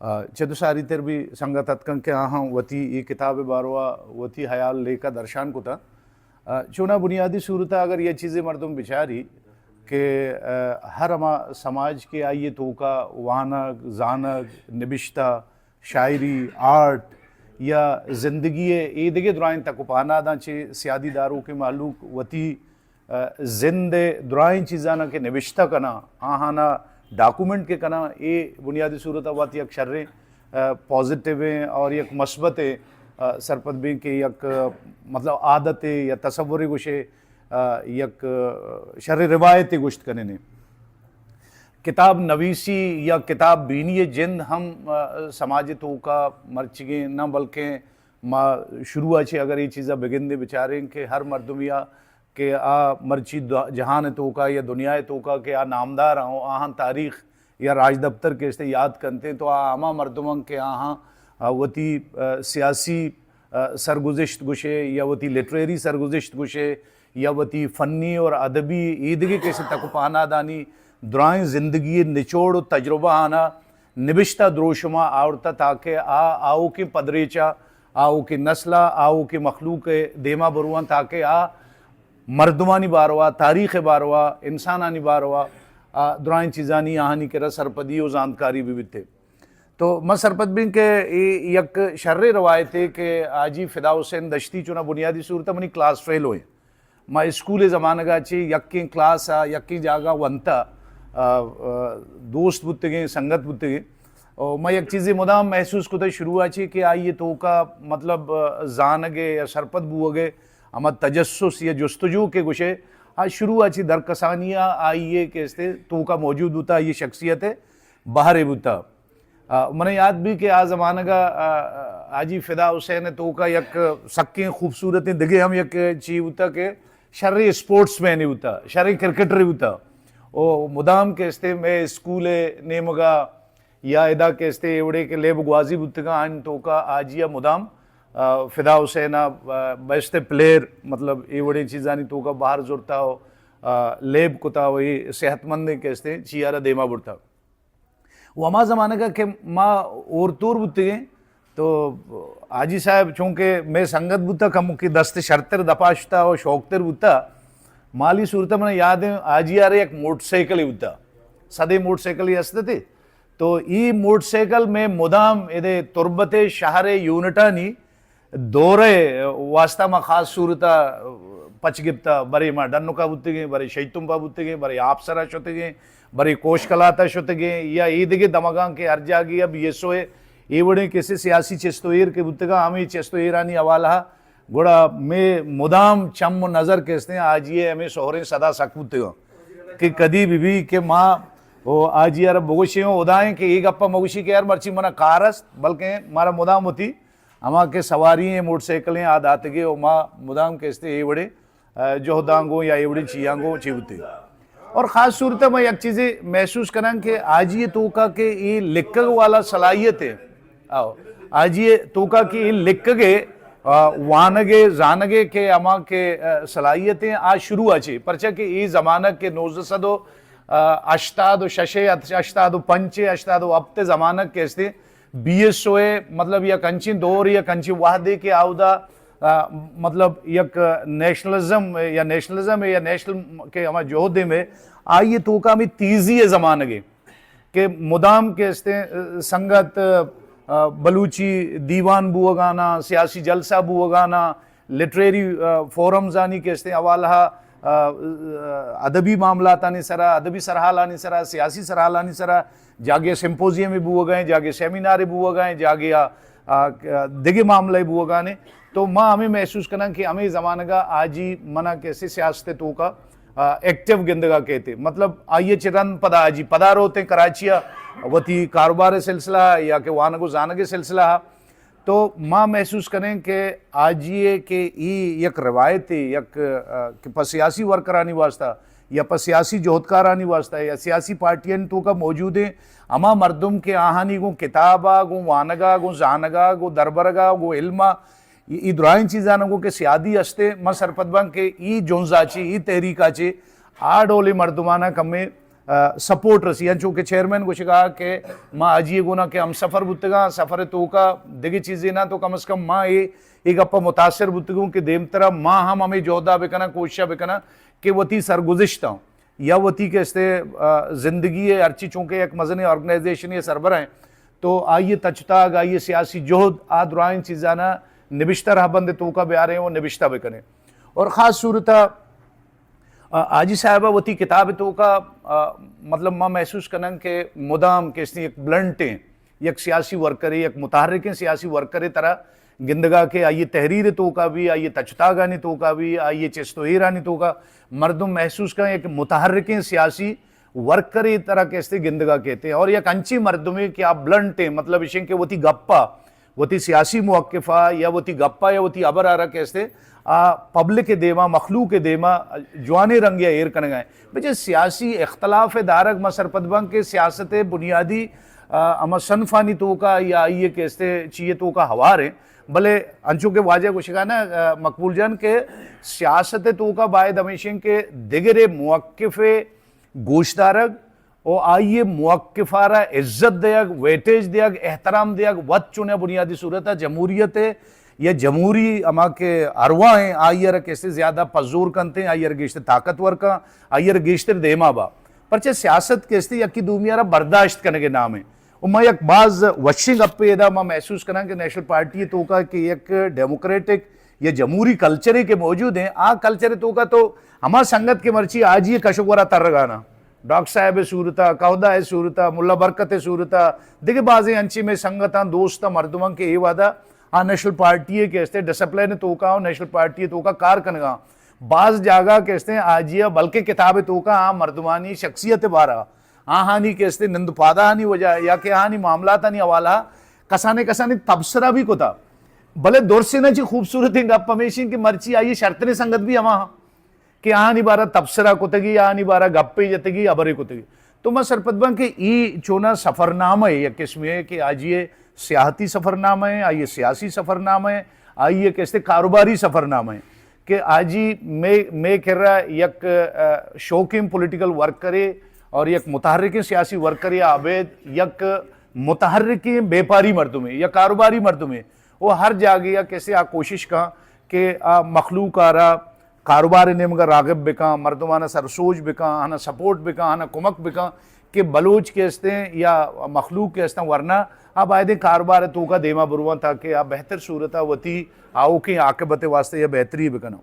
चतुसारी तेर भी संगत हतकं के आहाँ वती ये किताब बारवा वती हयाल लेकर दर्शान को था चुना बुनियादी सूरत अगर ये चीज़ें मर्दम बिचारी कि हर अमा समाज के आइए तो का वानक जानक निबिश्ता शायरी आर्ट या ज़िंदगी ये दिगे दुराइन तक पाना दांचे सियादी दारों के मालूक वती जिंदे दुराइन चीज़ाना के निबिश्ता कना आहाना डॉक्यूमेंट के कना ये बुनियादी सूरत बात यक शर्रे पॉजिटिव हैं और यक मस्बत सरपत भी के यक मतलब आदतें या तसव्वुर गुशे यक शर्रे रिवायतें गुश्त करने ने किताब नवीसी या किताब बीनी जिंद हम समाज तो का मर्चिगे ना बल्कि माँ शुरू अच्छे अगर ये चीज़ा बिगिंदे बेचारे के हर मर्दमिया के आ मर्ची जहान तो का या दुनिया तो का के आ नामदार हों आहाँ तारीख या राज दफ्तर के इस्ते याद करते तो आ आमा मर्दमंग के आहाँ वती सियासी सरगुज़िश्त गुशे या वती लिटरेरी सरगुज़िश्त गुशे या वती फ़नी और अदबी ईदगी कैसे तक पाना दानी दुराएं ज़िंदगी निचोड़ तजुर्बा आना निबिश्ता द्रोशमा आवरता ताकि आओ के पदरेचा आओ के नस्ला आओ के मखलूक देमा बरुआ ताकि मर्दमानी बारवा तारीख़ बारवा इंसानानी बारवा दुराइन चीज़ानी आहानी के सरपदी और जानकारी भी थे तो मैं सरपद बिन के यक शर्रे रवायते के आजी फ़िदा हुसैन दश्ती चुना बुनियादी सूरत मनी क्लास फेल हुए मैं स्कूल ज़माना का ची यक्की क्लास यक्की जागा वंता दोस्त बुत्ते संगत बुत्ते और मैं एक चीज़ें मुदाम महसूस को शुरू आची कि आइए तो का मतलब जानगे या सरपत बुअगे अमर तजस्सुस या जस्तजू के गुशे आज शुरू अच्छी दरकसानिया आइए के इस्ते तो का मौजूद होता ये शख्सियत है बाहर बुता मैंने याद भी कि आज ज़माना का आजी फ़िदा हुसैन तो का यक सक्के खूबसूरत दिखे हम यक ची होता के शर्री स्पोर्ट्स मैन होता शर्री क्रिकेटर होता ओ मुदाम के इस्ते में स्कूल नेमगा या इदा के इस्ते एवड़े के लेब गुआजी बुतगा आन तो का आजिया मुदाम फ़िदा हुसैन बेस्ट प्लेयर मतलब ये बड़ी चीज़ानी तो का बाहर जोड़ता हो लेब कुता वही सेहतमंद कैसे चियारा देमा बुड़ता वो हमारा ज़माने का कि माँ और तूर बुते तो आजी साहब चूँकि मैं संगत बुता कम की दस्त शर्तर दपाशता और शौकतर बुता माली सूरत मैंने याद है आज यार एक मोटरसाइकिल ही बुता सदे मोटरसाइकिल ही हंसते थे तो ये मोटरसाइकिल में मुदाम ये तुरबते शहर यूनिटानी दौरे वास्ता में खास सूरता पचगिप्ता बरे माँ डन्नुका बुत्तिगे बरे शैतुम्पा बुत्तिगे बरे आपसरा शोतिगे बरे कोशकलाता शोतिगे या ईदगे दमगां के अर्जागी अब ये सोए ये बड़े कैसे सियासी चेस्तोयर के बुत्तिगा हमें चेस्तोयरानी अवाला गुड़ा में मुदाम चम नज़र कैसे आज ये हमें सोहरे सदा सक बुत्तिगा कि कदी भी के माँ वो आज यार बगुशी उदाएं कि एक अप्पा मगुशी के यार मर्ची मना कारस बल्कि मारा मुदाम होती अमा के सवारी हैं मोटरसाइकिलें आद आते गए और माँ मुदाम कहते ये बड़े जोहदांगो या ये बड़े चियांगो चिवते और ख़ास सूरत में एक चीज़ें महसूस करें कि आज ये तोका के ये लिख वाला सलाहियत है आओ आज ये तोका की ये लिख के वानगे जानगे के अमा के सलाहियतें आज शुरू अच्छी परचा के ये ज़माना के नोज़सदो अश्तादो शशे अश्तादो पंचे अश्तादो अब्ते ज़माना कैसे बीएसओए मतलब या कंची दौर या कंची वाहदे के आवदा मतलब यक नेशनलिज्म या नेशनल के हमारे जोहदे में आइए तो का में तीजी ज़मानगे के मुदाम के इस्ते संगत बलूची दीवान बुआगाना सियासी जलसा बुआगाना लिटरेरी फोरम्स आनी के इस्ते अवाला अदबी मामला तानी सरा अदबी सरहालानी सरा सियासी सरहालानी सरा जागे सिंपोजियम में बुआ गए जागे सेमिनार बुआ गए जागे दिगे मामले बुआ गाने तो माँ हमें महसूस करना कि हमें ज़माना का आज ही मना कैसे सियासत तो का एक्टिव गिंदगा कहते मतलब आइए चिरन पदा आजी पदार होते कराचिया वती कारोबार सिलसिला या के वान को जान के सिलसिला तो माँ महसूस करें कि आज ये के यक रवायत यक सियासी वर्करानी वास्ता या सियासी जोहदकारानी वास्ता या सियासी पार्टियन तो का मौजूद है अमा मर्दुम के आहानी गो किताबा गो वानगा गो जानगा गो दरबरगा गो इल्मा ई दुराइन चीज़ान गो के सियादी हस्ते म सरपतबंग के ई जोंजाची ई तहरीकाची आडोले मर्दुमाना कमे सपोर्ट रसी चूँकि चेयरमैन को कहा कि माँ अजिए गुना के हम सफ़र बुतगा सफ़र तो का दिगी चीज़ें ना तो कम से कम माँ ये एक अपा मुतासर बुतगूँ कि देम तरह माँ हम हमें जोदा बेकना कोशिश बेकना कि वती सरगुज़िश्ता हूँ या वती के इससे ज़िंदगी है अर्ची चूँकि एक मजनी ऑर्गेनाइजेशन ये सरबर हैं तो आइए तचताग आइए सियासी जोहद आदराइन चीज़ाना निबिश्ता रहा बंद तो का ब्यारे हैं वो निबिश्ता बेकने और ख़ास सूरत आजी साहबा वती किताब तो का मतलब माँ महसूस करना के मुदाम के इसने एक ब्लंटें एक सियासी वर्कर एक मुतहर्रिक सियासी वर्कर तरह गिंदगा के आइए तहरीर तो का भी आइए तचतागानी तो का भी आइए चेस्तोरानी तो का मर्दम महसूस का एक मुतहर्रिक सियासी वर्कर तरह कैसे गिंदगा कहते हैं और एक अंची मर्दमे कि आप ब्लंटें मतलब इशें के वती गप्पा वती सियासी मुवक्किफ़ा या वती गप्पा या वती अबर आरा कैसे पब्लिक के देमा मखलूक के देमा जवाने रंग या एर कन गए बच्चे सियासी इख्तलाफ दारक मसरपदबंग के सियासत बुनियादी अमा सनफानी तो का या ये कैसे चाहिए तो का हवार है भले अंशों के वाजे को शिकाना मकबूल जान के सियासत तो का बायद हमेशा के दिगरे मुवक्किफ़े गोशदारक और आइए मुवक्किफ़ारा इज्जत दियग वेटेज दियग एहतराम दियग वत चुने बुनियादी सूरत है जमहूरियत है या जमहूरी अमा के अरवा हैं आइयर कैसे ज़्यादा पजूर करते हैं आइयर गेश्त ताकतवर का आइयर गेश्तर देमा बा परचे सियासत कैसे यकी दुमियारा बर्दाश्त करने के नाम है और मैं एक बाज वशिंग अपे एदा मैं महसूस करा कि नेशनल पार्टी तो का कि एक डेमोक्रेटिक या जमहूरी कल्चर के मौजूद हैं आ कल्चर तो का तो हमारा संगत के मर्ची आज ये कशुकवरा तरगाना डॉक्टर साहब सूरता कौदा है सूरता मुल्ला बरकत है सूरता देखिए बाज़ अंची में संगता दोस्ता मर्दमंग के ये वादा हाँ नेशनल पार्टी कैसे डिसिप्लिन तो का नेशनल पार्टी तो का कार कनगा बाज जागा कैसे आजिया बल्कि किताब तो का हाँ मर्दमानी शख्सियत बारा हाँ हानी कैसे निंदपादा हानी वजह या के हानी मामला था नहीं हवाला कसाने कसाने तबसरा भी को था भले दौर से ना जी खूबसूरत गप्पमेशी की मर्ची आई शर्तने संगत भी हमा कि यहाँ नहीं बारा तबसरा कुतगी यहाँ नहीं बारा गप्पे जतगी अबरे कुतगी तो मैं सरपदबा के ई चोना सफ़रनामा है या किस्म है कि आज ये सियाहती सफ़रनामा है आइए सियासी सफ़रनामा है आइए कैसे कारोबारी सफ़रनामा है कि आज ही मैं कह रहा एक शौकीन पॉलिटिकल वर्कर और एक मुतहर्रिक सियासी वर्कर या अवैध एक मुतहर्रिक व्यापारी मर्दों या कारोबारी मर्दों में वो हर जागे या कैसे आ कोशिश का कि मखलूक आ रहा कारोबार ने मगर रागब बिका मर्दमाना सरसोज बिका आना सपोर्ट बिका आना कुमक बिका कि बलूच के हस्ते या मखलूक के हस्ते वरना अब आए दिन कारोबार तो का देमा बुरुआ था कि आप बेहतर सूरत वती आओ के आकबत वास्ते या बेहतरी बिकना